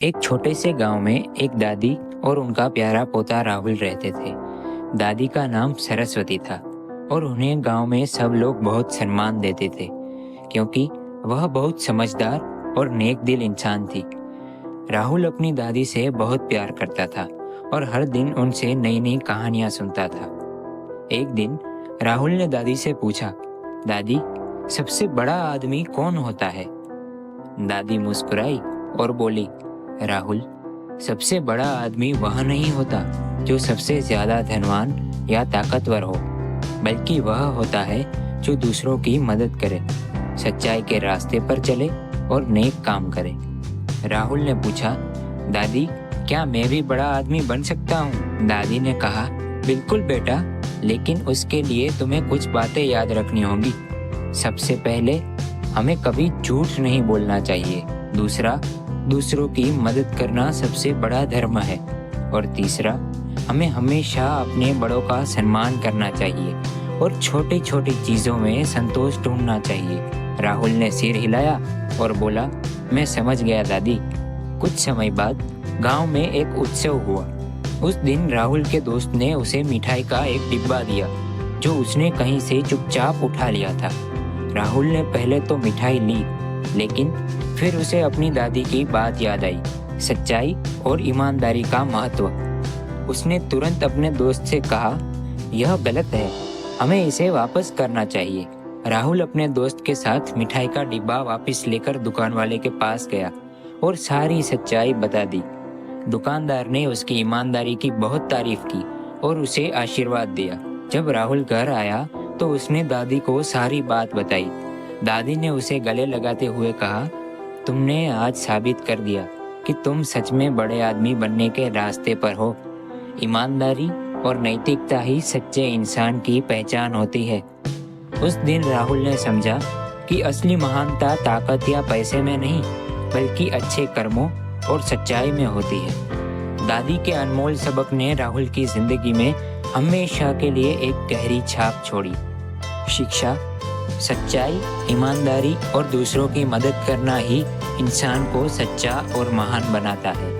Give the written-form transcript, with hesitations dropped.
एक छोटे से गांव में एक दादी और उनका प्यारा पोता राहुल रहते थे। दादी का नाम सरस्वती था और उन्हें गांव में सब लोग बहुत सम्मान देते थे क्योंकि वह बहुत समझदार और नेक दिल इंसान थी। राहुल अपनी दादी से बहुत प्यार करता था और हर दिन उनसे नई नई कहानियां सुनता था। एक दिन राहुल ने दादी से पूछा, दादी, सबसे बड़ा आदमी कौन होता है? दादी मुस्कुराई और बोली, राहुल, सबसे बड़ा आदमी वह नहीं होता जो सबसे ज्यादा धनवान या ताकतवर हो, बल्कि वह होता है जो दूसरों की मदद करे, सच्चाई के रास्ते पर चले और नेक काम करे। राहुल ने पूछा, दादी, क्या मैं भी बड़ा आदमी बन सकता हूँ? दादी ने कहा, बिल्कुल बेटा, लेकिन उसके लिए तुम्हें कुछ बातें याद रखनी होंगी। सबसे पहले, हमें कभी झूठ नहीं बोलना चाहिए। दूसरा, दूसरों की मदद करना सबसे बड़ा धर्म है। और तीसरा, हमें हमेशा अपने बड़ों का सम्मान करना चाहिए और छोटी छोटी चीज़ों में संतोष ढूंढना चाहिए। राहुल ने सिर हिलाया और बोला, मैं समझ गया दादी। कुछ समय बाद गांव में एक उत्सव हुआ। उस दिन राहुल के दोस्त ने उसे मिठाई का एक डिब्बा दिया जो उसने कहीं से चुपचाप उठा लिया था। राहुल ने पहले तो मिठाई ली, लेकिन फिर उसे अपनी दादी की बात याद आई, सच्चाई और ईमानदारी का महत्व। उसने तुरंत अपने दोस्त से कहा, यह गलत है, हमें इसे वापस करना चाहिए। राहुल अपने दोस्त के साथ मिठाई का डिब्बा वापस लेकर दुकान वाले के पास गया और सारी सच्चाई बता दी। दुकानदार ने उसकी ईमानदारी की बहुत तारीफ की और उसे आशीर्वाद दिया। जब राहुल घर आया तो उसने दादी को सारी बात बताई। दादी ने उसे गले लगाते हुए कहा, तुमने आज साबित कर दिया कि तुम सच में बड़े आदमी बनने के रास्ते पर हो। ईमानदारी और नैतिकता ही सच्चे इंसान की पहचान होती है। उस दिन राहुल ने समझा कि असली महानता ताकत या पैसे में नहीं, बल्कि अच्छे कर्मों और सच्चाई में होती है। दादी के अनमोल सबक ने राहुल की जिंदगी में हमेशा के लिए एक गहरी छाप छोड़ी। शिक्षा, सच्चाई, ईमानदारी और दूसरों की मदद करना ही इंसान को सच्चा और महान बनाता है।